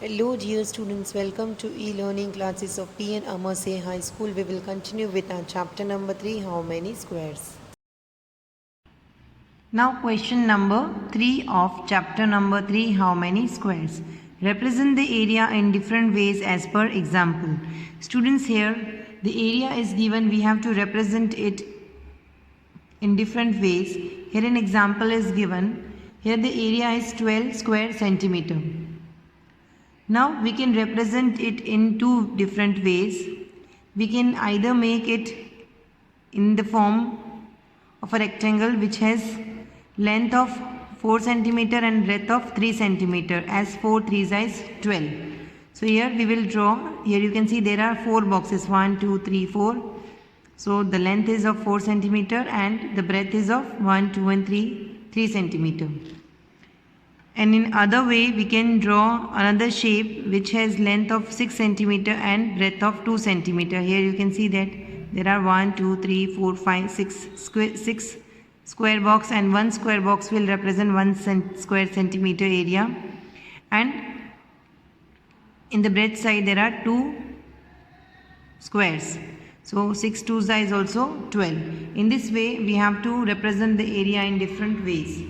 Hello dear students, welcome to e-learning classes of P.N. Amasay High School. We will continue with our chapter number 3, How Many Squares? Now question number 3 of chapter number 3, How Many Squares? Represent the area in different ways as per example. Students, here the area is given, we have to represent it in different ways. Here an example is given. Here the area is 12 square centimeter. Now we can represent it in two different ways. We can either make it in the form of a rectangle which has length of 4 centimeter and breadth of 3 centimeter, as 4 3s is 12. So here we will draw. Here you can see there are 4 boxes, 1 2 3 4. So the length is of 4 centimeter and the breadth is of 1 2 and 3 centimeter. And in other way we can draw another shape which has length of 6 centimeter and breadth of 2 centimeter. Here you can see that there are 1 2 3 4 5 6 square box, and one square box will represent 1 square centimeter area, and in the breadth side there are 2 squares. So 6 2s is also 12. In this way we have to represent the area in different ways.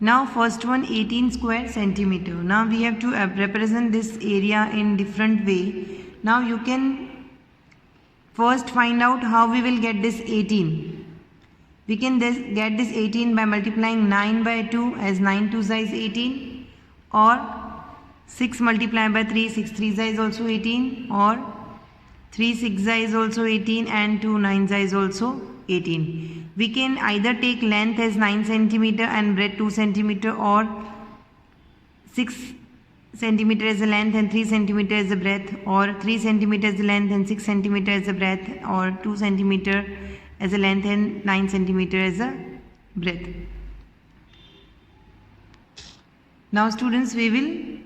Now first one, 18 square centimeter. Now we have to represent this area in different way. Now you can first find out how we will get this 18. We can get this 18 by multiplying 9 by 2, as 9 2s is 18, or 6 multiplied by 3, 6 3s is also 18, or 3 6s is also 18, and 2 9s is also 18. We can either take length as 9 centimeter and breadth 2 centimeter, or 6 centimeter as the length and 3 centimeter as the breadth, or 3 centimeter as the length and 6 centimeter as the breadth, or 2 centimeter as the length and 9 centimeter as the breadth. Now students, we will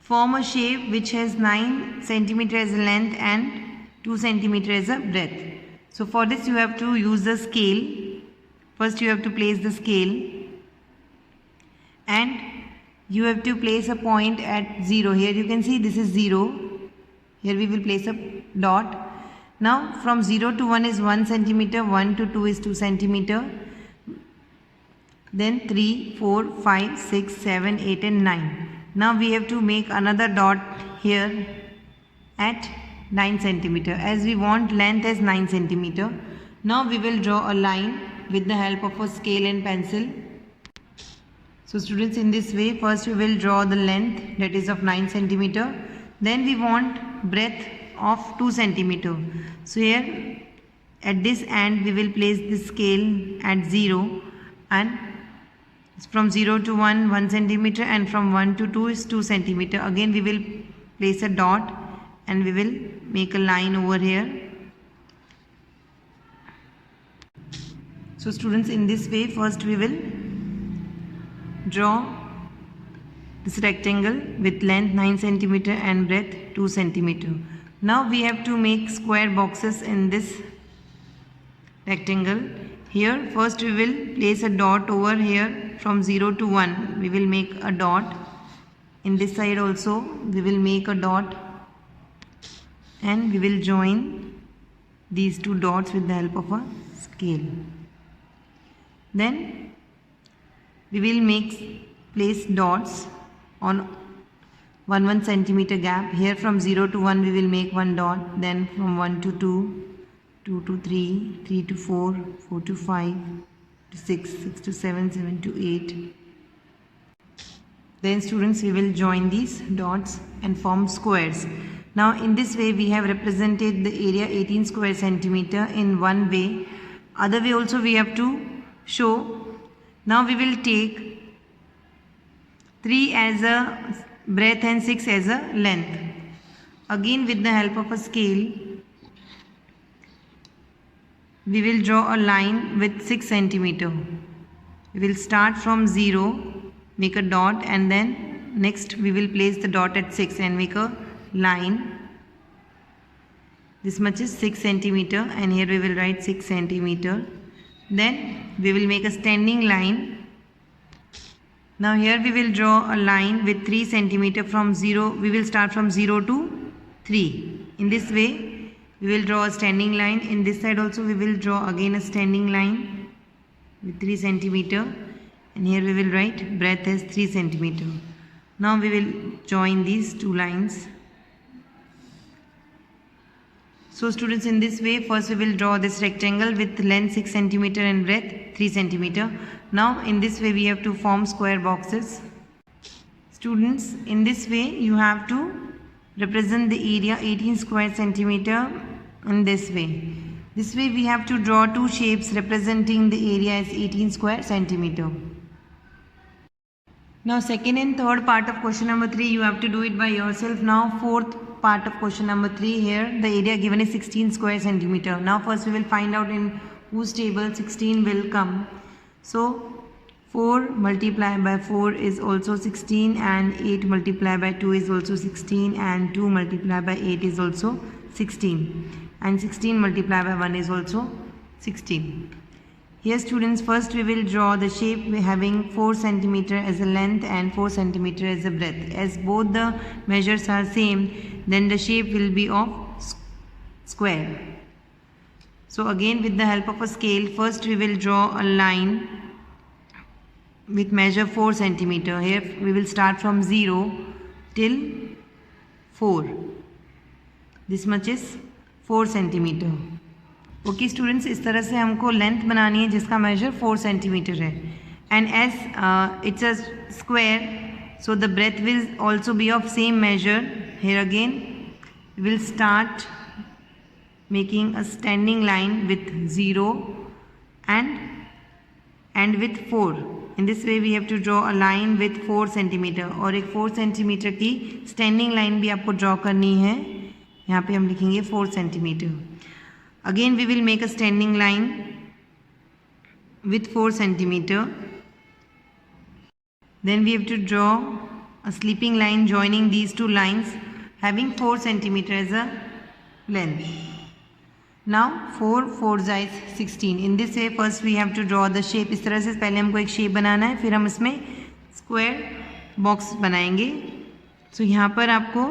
form a shape which has 9 centimeter as the length and 2 centimeter as a breadth. So for this you have to use the scale. First you have to place the scale and you have to place a point at 0. Here you can see this is 0. Here we will place a dot. Now from 0 to 1 is 1 centimeter, 1 to 2 is 2 centimeter. Then 3, 4, 5, 6, 7, 8 and 9. Now we have to make another dot here at 9 centimeter, as we want length as 9 centimeter. Now we will draw a line with the help of a scale and pencil. So students, in this way first we will draw the length, that is of 9 centimeter. Then we want breadth of 2 centimeter. So here at this end we will place the scale at 0, and from 0 to 1 centimeter, and from 1 to 2 is 2 centimeter. Again we will place a dot and we will make a line over here. So students, in this way first we will draw this rectangle with length 9 centimeter and breadth 2 centimeter. Now we have to make square boxes in this rectangle. Here first we will place a dot over here. From 0 to 1 we will make a dot. In this side also we will make a dot, and we will join these two dots with the help of a scale. Then we will place dots on 1 centimeter gap. Here from 0 to 1 we will make one dot. Then from 1 to 2, 2 to 3, 3 to 4, 4 to 5, to 6, 6 to 7, 7 to 8. Then students, we will join these dots and form squares. Now in this way we have represented the area 18 square centimeter in one way. Other way also we have to show. Now we will take 3 as a breadth and 6 as a length. Again with the help of a scale we will draw a line with 6 centimeter. We will start from 0, make a dot, and then next we will place the dot at 6 and make a line. This much is 6 centimeter, and here we will write 6 centimeter. Then we will make a standing line Now here we will draw a line with 3 centimeter from 0. We will start from 0 to 3. In this way we will draw a standing line. In this side also we will draw again a standing line with 3 centimeter, and here we will write breadth as 3 centimeter. Now we will join these two lines. So students, in this way first we will draw this rectangle with length 6 centimeter and breadth 3 centimeter. Now in this way we have to form square boxes. Students, in this way you have to represent the area 18 square centimeter in this way. This way we have to draw two shapes representing the area as 18 square centimeter. Now second and third part of question number 3 you have to do it by yourself. Now fourth part of question number 3, here the area given is 16 square centimeter. Now first we will find out in whose table 16 will come. So 4 multiplied by 4 is also 16, and 8 multiplied by 2 is also 16, and 2 multiplied by 8 is also 16, and 16 multiplied by 1 is also 16. Here students, first we will draw the shape having 4 centimeter as a length and 4 centimeter as a breadth. As both the measures are same, then the shape will be of square. So again with the help of a scale, first we will draw a line with measure 4 centimeter. Here we will start from 0 till 4. This much is 4 centimeter. Okay students, इस तरह से हमको length बनानी है जिसका measure 4 centimetre है, and as it's a square so the breadth will also be of same measure. Here again will start making a standing line with 0 and with 4. In this way we have to draw a line with 4 centimetre, और एक 4 centimetre की standing line भी आपको draw करनी है. यहाँ पे हम लिखेंगे 4 centimetre. Again we will make a standing line with 4 centimeter. Then we have to draw a sleeping line joining these two lines having 4 centimeter as a length. Now 4 4 is 16. In this way first we have to draw the shape. इस तरह से पहले हमको एक shape बनाना है, फिर हम इसमें स्क्वायर बॉक्स बनाएंगे. सो यहाँ पर आपको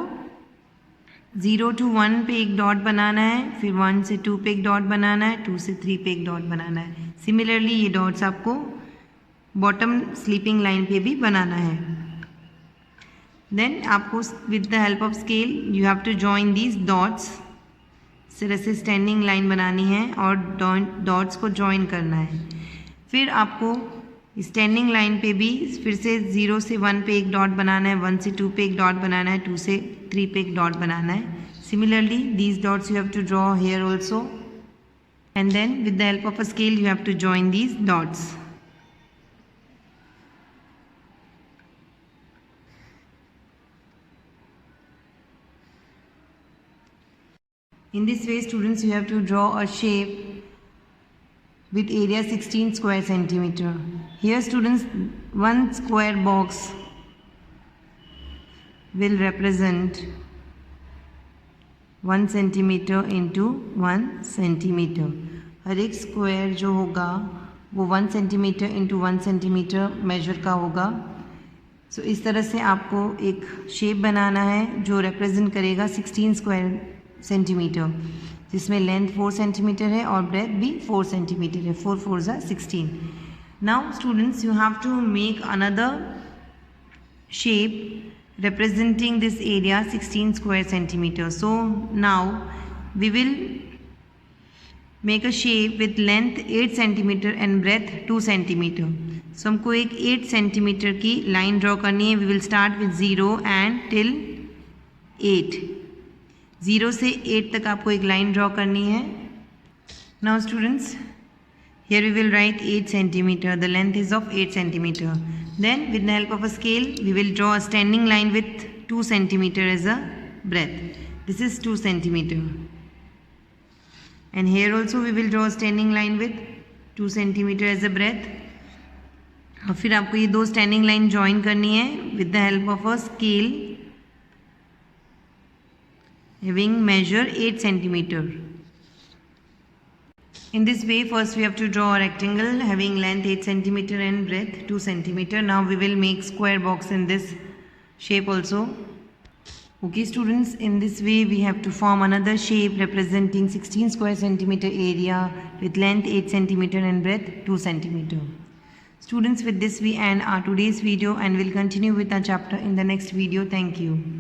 0 to 1 पे एक डॉट बनाना है, फिर 1 से 2 पे एक डॉट बनाना है, 2 से 3 पे एक डॉट बनाना है. सिमिलरली ये डॉट्स आपको बॉटम स्लीपिंग लाइन पे भी बनाना है. देन आपको with the help of scale you have to join these dots. इस तरह से स्टैंडिंग लाइन बनानी है और डॉट्स को जॉइन करना है. फिर आपको स्टैंडिंग लाइन पे भी फिर से 0 से 1 पे एक डॉट बनाना है, 1 से 2 पे एक डॉट बनाना है, 2 से 3 पे एक डॉट बनाना है. Similarly these dots you have to draw here also, and then with the help of a scale you have to join these dots. In this way students, you have to draw a shape with area 16 square centimeter. Here students, one square box will represent 1 centimeter into 1 centimeter. हर एक square जो होगा वो 1 centimeter into 1 centimeter major का होगा. सो इस तरह से आपको एक शेप बनाना है जो रिप्रेजेंट करेगा 16 स्क्वायर सेंटीमीटर, जिसमें लेंथ 4 सेंटीमीटर है और ब्रेथ भी 4 सेंटीमीटर है. 4 4 is 16. Now students, you have to make another shape representing this area 16 square centimeter. So now we will make a shape with length 8 centimeter and breadth 2 centimeter. So हमको एक 8 centimetre की line draw करनी है. We will start with 0 and till 8. 0 से 8 तक आपको एक line draw करनी है. Now students, here we will write 8 centimeter. The length is of 8 centimeter. Then with the help of a scale, we will draw a standing line with 2 centimeter as a breadth. This is 2 centimeter. And here also we will draw a standing line with 2 centimeter as a breadth. और फिर आपको ये दो standing line join करनी है with the help of a scale having measure 8 centimeter. In this way, first we have to draw a rectangle having length 8 cm and breadth 2 cm. Now we will make square box in this shape also. Okay students, in this way we have to form another shape representing 16 square centimeter area with length 8 cm and breadth 2 cm. Students, with this we end our today's video and will continue with our chapter in the next video. Thank you.